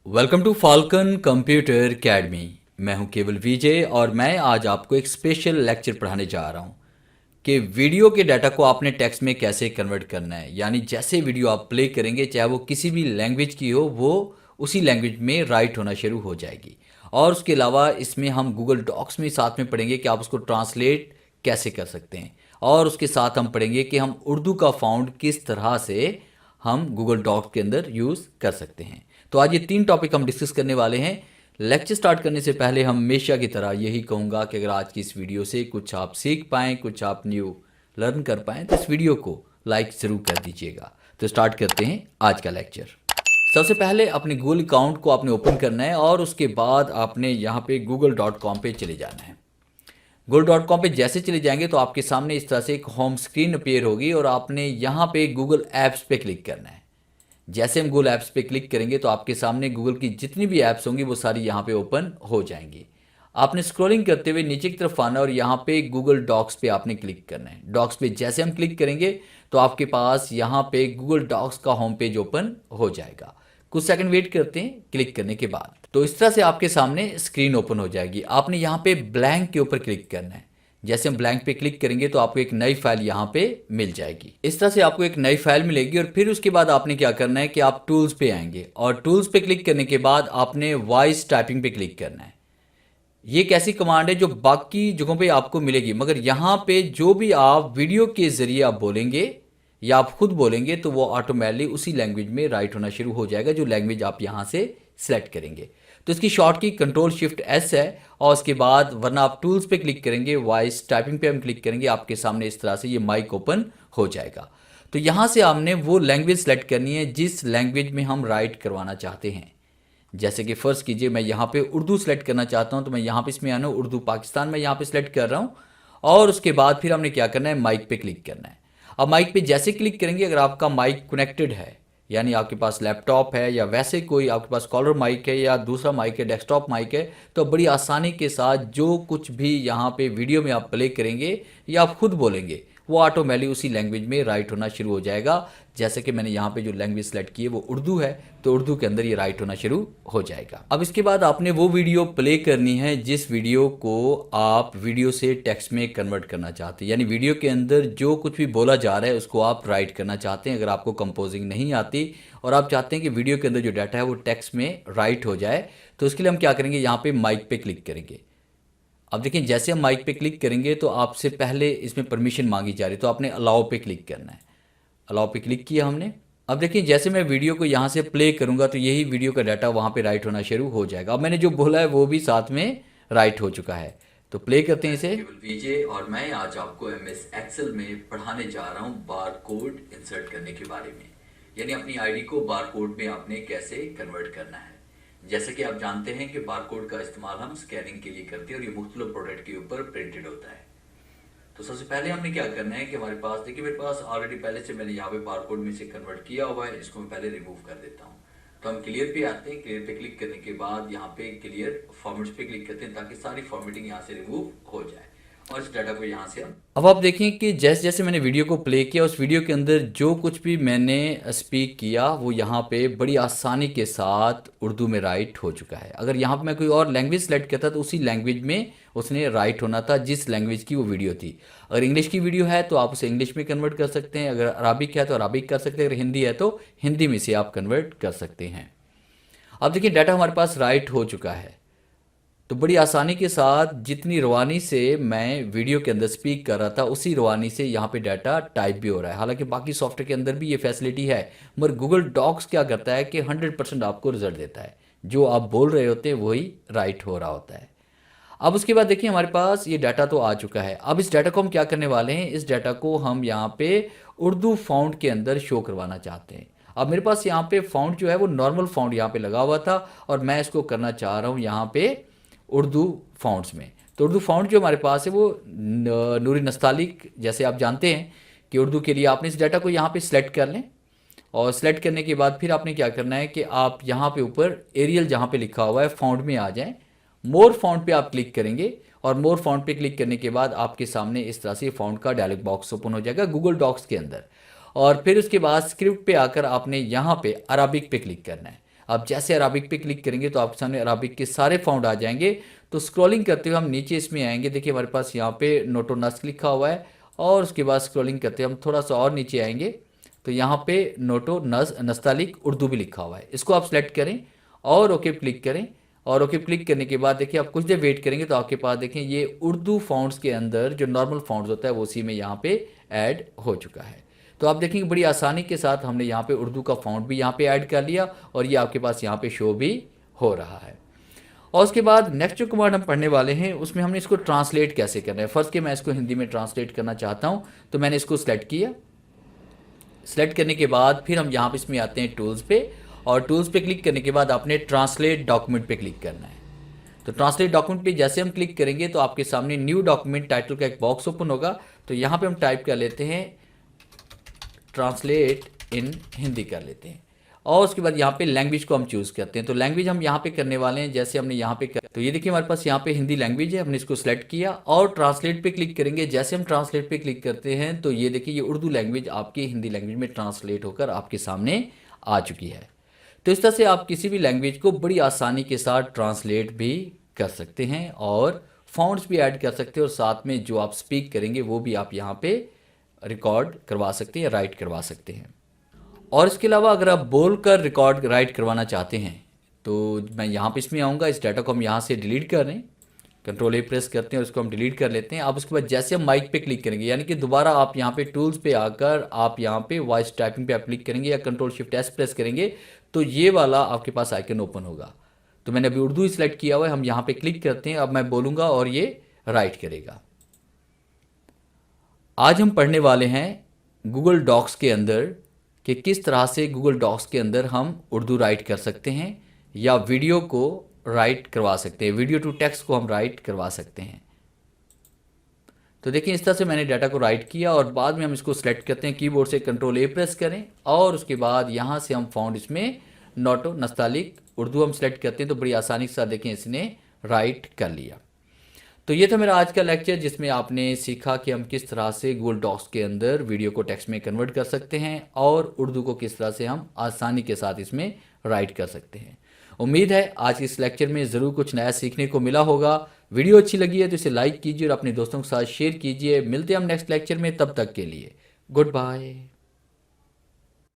Welcome to Falcon computer academy. मैं हूं केवल विजय और मैं आज आपको एक स्पेशल लेक्चर पढ़ाने जा रहा हूं कि वीडियो के डाटा को आपने टेक्स्ट में कैसे कन्वर्ट करना है। यानी जैसे वीडियो आप प्ले करेंगे चाहे वो किसी भी लैंग्वेज की हो, वो उसी लैंग्वेज में राइट होना शुरू हो जाएगी। और उसके अलावा इसमें हम गूगल डॉक्स में साथ में पढ़ेंगे कि आप उसको ट्रांसलेट कैसे कर सकते हैं। और उसके साथ हम पढ़ेंगे कि हम उर्दू का फाउंड किस तरह से हम गूगल डॉक्स के अंदर यूज़ कर सकते हैं। तो आज ये 3 टॉपिक हम डिस्कस करने वाले हैं। लेक्चर स्टार्ट करने से पहले हम हमेशा की तरह यही कहूँगा कि अगर आज की इस वीडियो से कुछ आप सीख पाएँ, कुछ आप न्यू लर्न कर पाएँ, तो इस वीडियो को लाइक ज़रूर कर दीजिएगा। तो स्टार्ट करते हैं आज का लेक्चर। सबसे पहले अपने गूगल अकाउंट को आपने ओपन करना है और उसके बाद आपने यहाँ पे google.com पे चले जाना है। google.com पे जैसे चले जाएंगे तो आपके सामने इस तरह से एक होम स्क्रीन अपीयर होगी और आपने यहाँ पे गूगल ऐप्स पे क्लिक करना है। जैसे हम गूगल ऐप्स पे क्लिक करेंगे तो आपके सामने गूगल की जितनी भी ऐप्स होंगी वो सारी यहाँ पे ओपन हो जाएंगी। आपने स्क्रॉलिंग करते हुए नीचे की तरफ आना और यहाँ पे गूगल डॉक्स पे आपने क्लिक करना है। डॉक्स पे जैसे हम क्लिक करेंगे तो आपके पास यहाँ पे गूगल डॉक्स का होम पेज ओपन हो जाएगा। कुछ सेकंड वेट करते हैं क्लिक करने के बाद। तो इस तरह से आपके सामने स्क्रीन ओपन हो जाएगी। आपने यहाँ पे ब्लैंक के ऊपर क्लिक करना है। जैसे हम ब्लैंक पे क्लिक करेंगे तो आपको एक नई फाइल यहाँ पे मिल जाएगी। इस तरह से आपको एक नई फाइल मिलेगी और फिर उसके बाद आपने क्या करना है कि आप टूल्स पे आएंगे और टूल्स पे क्लिक करने के बाद आपने वॉइस टाइपिंग पे क्लिक करना है। ये एक ऐसी कमांड है जो बाकी जगहों पे आपको मिलेगी, मगर यहाँ पे जो भी आप वीडियो के जरिए आप बोलेंगे या आप खुद बोलेंगे तो वो ऑटोमेटिकली उसी लैंग्वेज में राइट होना शुरू हो जाएगा जो लैंग्वेज आप यहाँ से सिलेक्ट करेंगे। तो इसकी शॉर्ट की कंट्रोल शिफ्ट एस है और उसके बाद वरना आप टूल्स पे क्लिक करेंगे, वॉइस टाइपिंग पे हम क्लिक करेंगे, आपके सामने इस तरह से ये माइक ओपन हो जाएगा। तो यहाँ से हमने वो लैंग्वेज सेलेक्ट करनी है जिस लैंग्वेज में हम राइट करवाना चाहते हैं। जैसे कि फ़र्ज़ कीजिए मैं यहाँ पे उर्दू सेलेक्ट करना चाहता हूँ तो मैं यहाँ पे इसमें आना उर्दू पाकिस्तान में यहाँ पे सेलेक्ट कर रहा हूँ और उसके बाद फिर हमने क्या करना है, माइक पे क्लिक करना है। अब माइक पे जैसे क्लिक करेंगे, अगर आपका माइक कनेक्टेड है यानी आपके पास लैपटॉप है या वैसे कोई आपके पास कॉलर माइक है या दूसरा माइक है, डेस्कटॉप माइक है, तो बड़ी आसानी के साथ जो कुछ भी यहाँ पे वीडियो में आप प्ले करेंगे या आप खुद बोलेंगे वो ऑटोमेटिकली उसी लैंग्वेज में राइट होना शुरू हो जाएगा। जैसे कि मैंने यहाँ पे जो लैंग्वेज सेलेक्ट की है वो उर्दू है तो उर्दू के अंदर ये राइट होना शुरू हो जाएगा। अब इसके बाद आपने वो वीडियो प्ले करनी है जिस वीडियो को आप वीडियो से टेक्स्ट में कन्वर्ट करना चाहते हैं। यानी वीडियो के अंदर जो कुछ भी बोला जा रहा है उसको आप राइट करना चाहते हैं। अगर आपको कंपोजिंग नहीं आती और आप चाहते हैं कि वीडियो के अंदर जो डाटा है वो टेक्स्ट में राइट हो जाए तो उसके लिए हम क्या करेंगे, यहाँ पे माइक पे क्लिक करेंगे। अब देखिए जैसे हम माइक पे क्लिक करेंगे तो आपसे पहले इसमें परमिशन मांगी जा रही है तो आपने अलाउ पे क्लिक करना है। अलाउ पे क्लिक किया हमने। अब देखिए जैसे मैं वीडियो को यहाँ से प्ले करूँगा तो यही वीडियो का डाटा वहाँ पे राइट होना शुरू हो जाएगा। अब मैंने जो बोला है वो भी साथ में राइट हो चुका है। तो प्ले करते हैं इसे। केवल विजय और मैं आज आपको एमएस एक्सेल में पढ़ाने जा रहा हूँ बार कोड इंसर्ट करने के बारे में। यानी अपनी आईडी को बार कोड में आपने कैसे कन्वर्ट करना है। जैसे कि आप जानते हैं कि बार कोड का इस्तेमाल हम स्कैनिंग के लिए करते हैं और ये मुख्तलिफ प्रोडक्ट के ऊपर प्रिंटेड होता है। तो सबसे पहले हमने क्या करना है कि हमारे पास देखिए मेरे पास ऑलरेडी पहले से मैंने यहाँ पे बार कोड में से कन्वर्ट किया हुआ है, इसको मैं पहले रिमूव कर देता हूँ। तो हम क्लियर पे आते हैं। क्लियर पे क्लिक करने के बाद यहाँ पे क्लियर फॉर्मेट्स पे क्लिक करते हैं ताकि सारी फॉर्मेटिंग यहाँ से रिमूव हो जाए और इस डाटा को यहाँ से हम अब आप देखें कि जैसे जैसे मैंने वीडियो को प्ले किया उस वीडियो के अंदर जो कुछ भी मैंने स्पीक किया वो यहाँ पे बड़ी आसानी के साथ उर्दू में राइट हो चुका है। अगर यहाँ पे मैं कोई और लैंग्वेज सेलेक्ट करता तो उसी लैंग्वेज में उसने राइट होना था जिस लैंग्वेज की वो वीडियो थी। अगर इंग्लिश की वीडियो है तो आप उसे इंग्लिश में कन्वर्ट कर सकते हैं, अगर अरबिक है तो अरबिक कर सकते हैं, अगर हिंदी है तो हिंदी में से आप कन्वर्ट कर सकते हैं। अब देखिए डाटा हमारे पास राइट हो चुका है तो बड़ी आसानी के साथ जितनी रवानी से मैं वीडियो के अंदर स्पीक कर रहा था उसी रवानी से यहाँ पे डाटा टाइप भी हो रहा है। हालांकि बाकी सॉफ्टवेयर के अंदर भी ये फैसिलिटी है, मगर गूगल डॉक्स क्या करता है कि 100% आपको रिजल्ट देता है, जो आप बोल रहे होते हैं वही राइट हो रहा होता है। अब उसके बाद देखिए हमारे पास ये डाटा तो आ चुका है। अब इस डाटा को हम क्या करने वाले हैं, इस डाटा को हम यहाँ पे उर्दू फाउंड के अंदर शो करवाना चाहते हैं। अब मेरे पास यहाँ पे फाउंड जो है वो नॉर्मल फाउंड यहाँ पे लगा हुआ था और मैं इसको करना चाह रहा हूँ यहाँ पे उर्दू फाउंड्स में। तो उर्दू फाउंड जो हमारे पास है वो नूरी नस्तालिक, जैसे आप जानते हैं कि उर्दू के लिए आपने इस डाटा को यहाँ पे सिलेक्ट कर लें और सिलेक्ट करने के बाद फिर आपने क्या करना है कि आप यहाँ पे ऊपर एरियल जहाँ पे लिखा हुआ है फाउंड में आ जाएं। मोर फाउंड पे आप क्लिक करेंगे और मोर फाउंड पे क्लिक करने के बाद आपके सामने इस तरह से फाउंड का डायलॉग बॉक्स ओपन हो जाएगा गूगल डॉक्स के अंदर। और फिर उसके बाद स्क्रिप्ट पे आकर आपने यहाँ पे अरबिक पे क्लिक करना है। आप जैसे अराबिक पे क्लिक करेंगे तो आपके सामने अराबिक के सारे फ़ॉन्ट आ जाएंगे। तो स्क्रॉलिंग करते हुए हम नीचे इसमें आएंगे, देखिए हमारे पास यहाँ पे नोटो नस्क लिखा हुआ है, और उसके बाद स्क्रॉलिंग करते हुए हम थोड़ा सा और नीचे आएंगे तो यहाँ पे नोटो नस्तालिक उर्दू भी लिखा हुआ है। इसको आप सेलेक्ट करें और ओके क्लिक करें, और ओके क्लिक करने के बाद देखिए आप कुछ देर वेट करेंगे तो आपके पास देखें ये उर्दू फॉन्ट्स के अंदर जो नॉर्मल फॉन्ट्स होता है वो उसी में यहाँ पे ऐड हो चुका है। तो आप देखेंगे बड़ी आसानी के साथ हमने यहाँ पे उर्दू का फॉन्ट भी यहाँ पे ऐड कर लिया और ये आपके पास यहाँ पे शो भी हो रहा है। और उसके बाद नेक्स्ट जो कमांड हम पढ़ने वाले हैं उसमें हमने इसको ट्रांसलेट कैसे करना है। फर्स्ट कि मैं इसको हिंदी में ट्रांसलेट करना चाहता हूँ, तो मैंने इसको सेलेक्ट किया। सेलेक्ट करने के बाद फिर हम यहाँ पे इसमें आते हैं टूल्स पे, और टूल्स पे क्लिक करने के बाद आपने ट्रांसलेट डॉक्यूमेंट पे क्लिक करना है। तो ट्रांसलेट डॉक्यूमेंट पे जैसे हम क्लिक करेंगे तो आपके सामने न्यू डॉक्यूमेंट टाइटल का एक बॉक्स ओपन होगा। तो यहाँ पे हम टाइप कर लेते हैं ट्रांसलेट इन हिंदी कर लेते हैं, और उसके बाद यहाँ पे लैंग्वेज को हम चूज़ करते हैं। तो लैंग्वेज हम यहाँ पे करने वाले हैं जैसे हमने यहाँ पे तो ये देखिए हमारे पास यहाँ पे हिंदी लैंग्वेज है, हमने इसको सेलेक्ट किया और ट्रांसलेट पे क्लिक करेंगे। जैसे हम ट्रांसलेट पे क्लिक करते हैं तो ये देखिए ये उर्दू लैंग्वेज आपकी हिंदी लैंग्वेज में ट्रांसलेट होकर आपके सामने आ चुकी है। तो इस तरह से आप किसी भी लैंग्वेज को बड़ी आसानी के साथ ट्रांसलेट भी कर सकते हैं और फॉन्ट्स भी ऐड कर सकते हैं, और साथ में जो आप स्पीक करेंगे वो भी आप यहाँ पे रिकॉर्ड करवा सकते हैं, राइट करवा सकते हैं। और इसके अलावा अगर आप बोल कर रिकॉर्ड राइट करवाना चाहते हैं तो मैं यहाँ पे इसमें आऊँगा। इस डाटा को हम यहाँ से डिलीट कर रहे हैं, कंट्रोल ए प्रेस करते हैं और इसको हम डिलीट कर लेते हैं। अब उसके बाद जैसे हम माइक पे क्लिक करेंगे, यानी कि दोबारा आप यहाँ पे टूल्स पे आकर आप यहाँ पे वॉइस टाइपिंग पे आप क्लिक करेंगे या कंट्रोल शिफ्ट एस प्रेस करेंगे तो ये वाला आपके पास आइकन ओपन होगा। तो मैंने अभी उर्दू ही सिलेक्ट किया हुआ है, हम यहाँ पे क्लिक करते हैं। अब मैं बोलूँगा और ये राइट करेगा। आज हम पढ़ने वाले हैं गूगल डॉक्स के अंदर कि किस तरह से गूगल डॉक्स के अंदर हम उर्दू राइट कर सकते हैं या वीडियो को राइट करवा सकते हैं, वीडियो टू टेक्स्ट को हम राइट करवा सकते हैं। तो देखिए इस तरह से मैंने डाटा को राइट किया और बाद में हम इसको सेलेक्ट करते हैं, कीबोर्ड से कंट्रोल ए प्रेस करें और उसके बाद यहाँ से हम फॉन्ट इसमें नोटो नस्तालिक उर्दू हम सेलेक्ट करते हैं तो बड़ी आसानी के साथ देखें इसने राइट कर लिया। तो ये था मेरा आज का लेक्चर जिसमें आपने सीखा कि हम किस तरह से गूगल डॉक्स के अंदर वीडियो को टेक्स्ट में कन्वर्ट कर सकते हैं और उर्दू को किस तरह से हम आसानी के साथ इसमें राइट कर सकते हैं। उम्मीद है आज के इस लेक्चर में ज़रूर कुछ नया सीखने को मिला होगा। वीडियो अच्छी लगी है तो इसे लाइक कीजिए और अपने दोस्तों के साथ शेयर कीजिए। मिलते हैं हम नेक्स्ट लेक्चर में, तब तक के लिए गुड बाय।